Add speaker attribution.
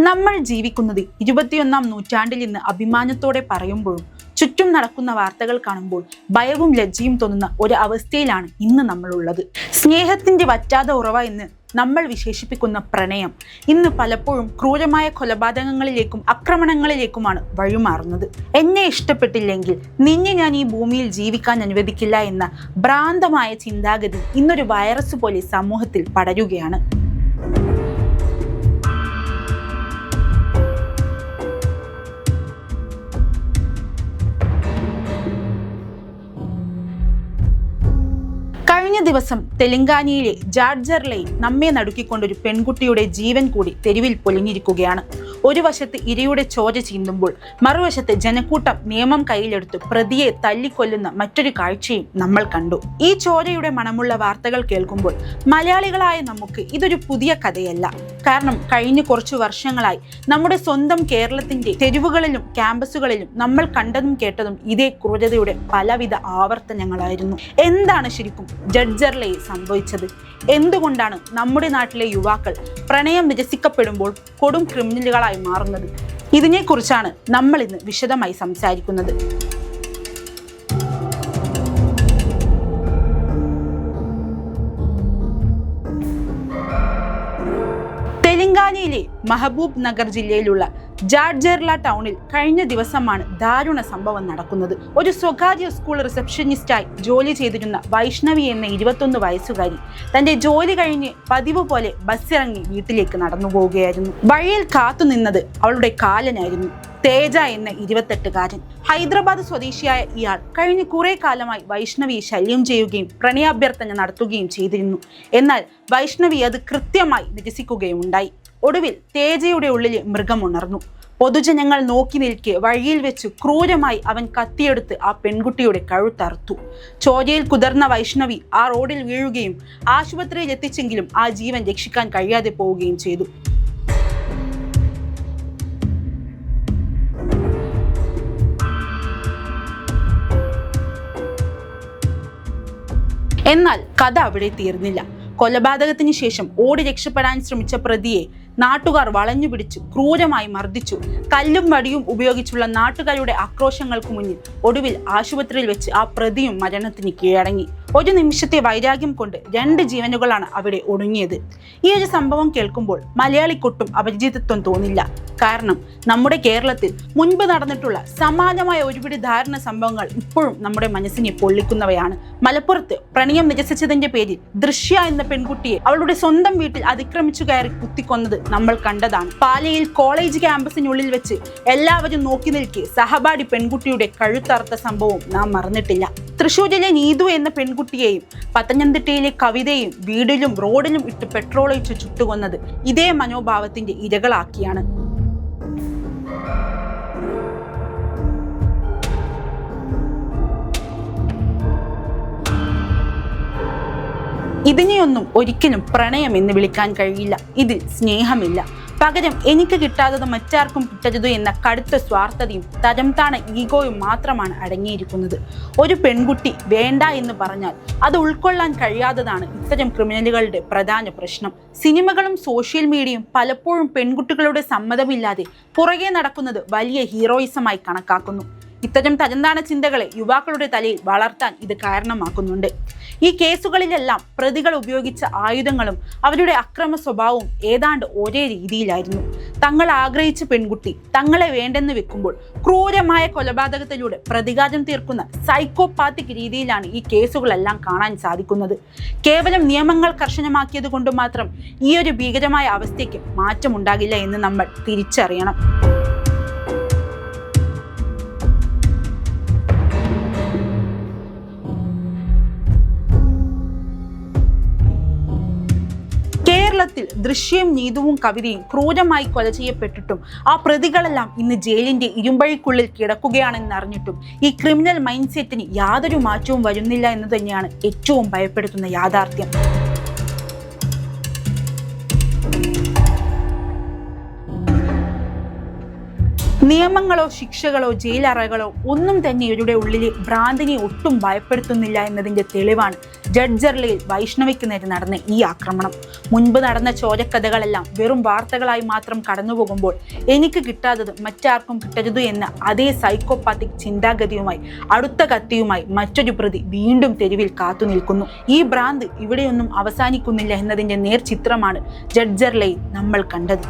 Speaker 1: നമ്മൾ ജീവിക്കുന്നത് 21-ാം നൂറ്റാണ്ടിൽ നിന്ന് അഭിമാനത്തോടെ പറയുമ്പോഴും ചുറ്റും നടക്കുന്ന വാർത്തകൾ കാണുമ്പോൾ ഭയവും ലജ്ജയും തോന്നുന്ന ഒരു അവസ്ഥയിലാണ് ഇന്ന് നമ്മളുള്ളത്. സ്നേഹത്തിന്റെ വറ്റാത്ത ഉറവ എന്ന് നമ്മൾ വിശേഷിപ്പിക്കുന്ന പ്രണയം ഇന്ന് പലപ്പോഴും ക്രൂരമായ കൊലപാതകങ്ങളിലേക്കും ആക്രമണങ്ങളിലേക്കുമാണ് വഴിമാറുന്നത്. എന്നെ ഇഷ്ടപ്പെട്ടില്ലെങ്കിൽ നിന്നെ ഞാൻ ഈ ഭൂമിയിൽ ജീവിക്കാൻ അനുവദിക്കില്ല എന്ന ഭ്രാന്തമായ ചിന്താഗതി ഇന്നൊരു വൈറസ് പോലെ സമൂഹത്തിൽ പടരുകയാണ്. കഴിഞ്ഞ ദിവസം തെലങ്കാനയിലെ ജാഡ്ജറിലെ നമ്മെ നടുക്കിക്കൊണ്ടൊരു പെൺകുട്ടിയുടെ ജീവൻ കൂടി തെരുവിൽ പൊലിഞ്ഞിരിക്കുകയാണ്. ഒരു വശത്ത് ഇരയുടെ ചോര ചീന്തുമ്പോൾ മറുവശത്ത് ജനക്കൂട്ടം നിയമം കയ്യിലെടുത്ത് പ്രതിയെ തല്ലിക്കൊല്ലുന്ന മറ്റൊരു കാഴ്ചയും നമ്മൾ കണ്ടു. ഈ ചോരയുടെ മണമുള്ള വാർത്തകൾ കേൾക്കുമ്പോൾ മലയാളികളായ നമുക്ക് ഇതൊരു പുതിയ കഥയല്ല. കാരണം കഴിഞ്ഞ കുറച്ചു വർഷങ്ങളായി നമ്മുടെ സ്വന്തം കേരളത്തിന്റെ തെരുവുകളിലും ക്യാമ്പസുകളിലും നമ്മൾ കണ്ടതും കേട്ടതും ഇതേ ക്രൂരതയുടെ പലവിധ ആവർത്തനങ്ങളായിരുന്നു. എന്താണ് ശരിക്കും ജഡ്ജറിലെ സംഭവിച്ചത്? എന്തുകൊണ്ടാണ് നമ്മുടെ നാട്ടിലെ യുവാക്കൾ പ്രണയം നിരസിക്കപ്പെടുമ്പോൾ കൊടും ക്രിമിനലുകളായി മാറുന്നത്? ഇതിനെക്കുറിച്ചാണ് നമ്മൾ ഇന്ന് വിശദമായി സംസാരിക്കുന്നത്. തെലങ്കാനയിലെ മഹബൂബ് നഗർ ജില്ലയിലുള്ള ജാഡ്ജർല ടൗണിൽ കഴിഞ്ഞ ദിവസമാണ് ദാരുണ സംഭവം നടക്കുന്നത്. ഒരു സ്വകാര്യ സ്കൂൾ റിസപ്ഷനിസ്റ്റായി ജോലി ചെയ്തിരുന്ന വൈഷ്ണവി എന്ന 21 വയസ്സുകാരി തന്റെ ജോലി കഴിഞ്ഞ് പതിവ് പോലെ ബസ്സിറങ്ങി വീട്ടിലേക്ക് നടന്നു പോവുകയായിരുന്നു. വഴിയിൽ കാത്തുനിന്നത് അവളുടെ കാലനായിരുന്നു. തേജ എന്ന 28-കാരൻ. ഹൈദരാബാദ് സ്വദേശിയായ ഇയാൾ കഴിഞ്ഞ കുറെ കാലമായി വൈഷ്ണവിയെ ശല്യം ചെയ്യുകയും പ്രണയാഭ്യർത്ഥന നടത്തുകയും ചെയ്തിരുന്നു. എന്നാൽ വൈഷ്ണവി അത് കൃത്യമായി നിരസിക്കുകയും ഉണ്ടായി. ഒടുവിൽ തേജയുടെ ഉള്ളിൽ മൃഗമുണർന്നു. പൊതുജനങ്ങൾ നോക്കി നിൽക്കെ വഴിയിൽ വെച്ച് ക്രൂരമായി അവൻ കത്തിയെടുത്ത് ആ പെൺകുട്ടിയുടെ കഴുത്തറുത്തു. ചോരയിൽ കുതിർന്ന വൈഷ്ണവി ആ റോഡിൽ വീഴുകയും ആശുപത്രിയിൽ എത്തിച്ചെങ്കിലും ആ ജീവൻ രക്ഷിക്കാൻ കഴിയാതെ പോവുകയും ചെയ്തു. എന്നാൽ കഥ അവിടെ തീർന്നില്ല. കൊലപാതകത്തിന് ശേഷം ഓടി രക്ഷപ്പെടാൻ ശ്രമിച്ച പ്രതിയെ നാട്ടുകാർ വളഞ്ഞുപിടിച്ചു ക്രൂരമായി മർദ്ദിച്ചു. കല്ലും വടിയും ഉപയോഗിച്ചുള്ള നാട്ടുകാരുടെ ആക്രോശങ്ങൾക്ക് മുന്നിൽ ഒടുവിൽ ആശുപത്രിയിൽ വെച്ച് ആ പ്രതിയും മരണത്തിന് കീഴടങ്ങി. ഒരു നിമിഷത്തെ വൈരാഗ്യം കൊണ്ട് 2 ജീവനുകളാണ് അവിടെ ഒടുങ്ങിയത്. ഈ ഒരു സംഭവം കേൾക്കുമ്പോൾ മലയാളിക്കൊട്ടും അപരിചിതത്വം തോന്നില്ല. കാരണം നമ്മുടെ കേരളത്തിൽ മുൻപ് നടന്നിട്ടുള്ള സമാനമായ ഒരുപിടി ദാരുണ സംഭവങ്ങൾ ഇപ്പോഴും നമ്മുടെ മനസ്സിനെ പൊള്ളിക്കുന്നവയാണ്. മലപ്പുറത്ത് പ്രണയം നിരസിച്ചതിന്റെ പേരിൽ ദൃശ്യ എന്ന പെൺകുട്ടിയെ അവളുടെ സ്വന്തം വീട്ടിൽ അതിക്രമിച്ചു കയറി കുത്തിക്കൊന്നത് നമ്മൾ കണ്ടതാണ്. പാലയിൽ കോളേജ് ക്യാമ്പസിനുള്ളിൽ വെച്ച് എല്ലാവരും നോക്കി നിൽക്കെ സഹപാഠി പെൺകുട്ടിയുടെ കഴുത്തറുത്ത സംഭവം നാം മറന്നിട്ടില്ല. തൃശ്ശൂരിലെ നീതു എന്ന പെൺകുട്ടിയെയും പത്തനംതിട്ടയിലെ കവിതയും വീടിലും റോഡിലും ഇട്ട് പെട്രോൾ ഒഴിച്ച് ചുട്ടുകൊന്നത് ഇതേ മനോഭാവത്തിന്റെ ഇരകളാക്കിയാണ്. ഇതിനെയൊന്നും ഒരിക്കലും പ്രണയം എന്ന് വിളിക്കാൻ കഴിയില്ല. ഇതിൽ സ്നേഹമില്ല. പകരം എനിക്ക് കിട്ടാത്തത് മറ്റാർക്കും കിട്ടരുത് എന്ന കടുത്ത സ്വാർത്ഥതയും തരംതാണ ഈഗോയും മാത്രമാണ് അടങ്ങിയിരിക്കുന്നത്. ഒരു പെൺകുട്ടി വേണ്ട എന്ന് പറഞ്ഞാൽ അത് ഉൾക്കൊള്ളാൻ കഴിയാത്തതാണ് ഇത്തരം ക്രിമിനലുകളുടെ പ്രധാന പ്രശ്നം. സിനിമകളും സോഷ്യൽ മീഡിയയും പലപ്പോഴും പെൺകുട്ടികളുടെ സമ്മതമില്ലാതെ പുറകെ നടക്കുന്നത് വലിയ ഹീറോയിസമായി കണക്കാക്കുന്നു. ഇത്തരം തരംതാണ ചിന്തകളെ യുവാക്കളുടെ തലയിൽ വളർത്താൻ ഇത് കാരണമാക്കുന്നുണ്ട്. ഈ കേസുകളിലെല്ലാം പ്രതികൾ ഉപയോഗിച്ച ആയുധങ്ങളും അവരുടെ അക്രമ സ്വഭാവവും ഏതാണ്ട് ഒരേ രീതിയിലായിരുന്നു. തങ്ങൾ ആഗ്രഹിച്ച പെൺകുട്ടി തങ്ങളെ വേണ്ടെന്ന് വെക്കുമ്പോൾ ക്രൂരമായ കൊലപാതകത്തിലൂടെ പ്രതികാരം തീർക്കുന്ന സൈക്കോപാത്തിക് രീതിയിലാണ് ഈ കേസുകളെല്ലാം കാണാൻ സാധിക്കുന്നത്. കേവലം നിയമങ്ങൾ കർശനമാക്കിയത് കൊണ്ട് മാത്രം ഈ ഒരു ഭീകരമായ അവസ്ഥയ്ക്ക് മാറ്റമുണ്ടാകില്ല എന്ന് നമ്മൾ തിരിച്ചറിയണം. കേരളത്തിൽ ദൃശ്യവും നീതുവും കവിതയും ക്രൂരമായി കൊല ചെയ്യപ്പെട്ടിട്ടും ആ പ്രതികളെല്ലാം ഇന്ന് ജയിലിന്റെ ഇരുമ്പഴിക്കുള്ളിൽ കിടക്കുകയാണെന്നറിഞ്ഞിട്ടും ഈ ക്രിമിനൽ മൈൻഡ് സെറ്റിന് യാതൊരു മാറ്റവും വരുന്നില്ല എന്ന് തന്നെയാണ് ഏറ്റവും ഭയപ്പെടുത്തുന്ന യാഥാർത്ഥ്യം. നിയമങ്ങളോ ശിക്ഷകളോ ജയിലറകളോ ഒന്നും തന്നെ ഇവരുടെ ഉള്ളിലെ ഭ്രാന്തിനെ ഒട്ടും ഭയപ്പെടുത്തുന്നില്ല എന്നതിന്റെ തെളിവാണ് ജഡ്ജർലയിൽ വൈഷ്ണവിക്ക് നേരെ നടന്ന ഈ ആക്രമണം. മുൻപ് നടന്ന ചോരക്കഥകളെല്ലാം വെറും വാർത്തകളായി മാത്രം കടന്നുപോകുമ്പോൾ എനിക്ക് കിട്ടാത്തത് മറ്റാർക്കും കിട്ടരുത് എന്ന അതേ സൈക്കോപാത്തിക് ചിന്താഗതിയുമായി അടുത്ത കത്തിയുമായി മറ്റൊരു പ്രതി വീണ്ടും തെരുവിൽ കാത്തു നിൽക്കുന്നു. ഈ ഭ്രാന്ത് ഇവിടെയൊന്നും അവസാനിക്കുന്നില്ല എന്നതിന്റെ നേർചിത്രമാണ് ജഡ്ജർലയിൽ നമ്മൾ കണ്ടത്.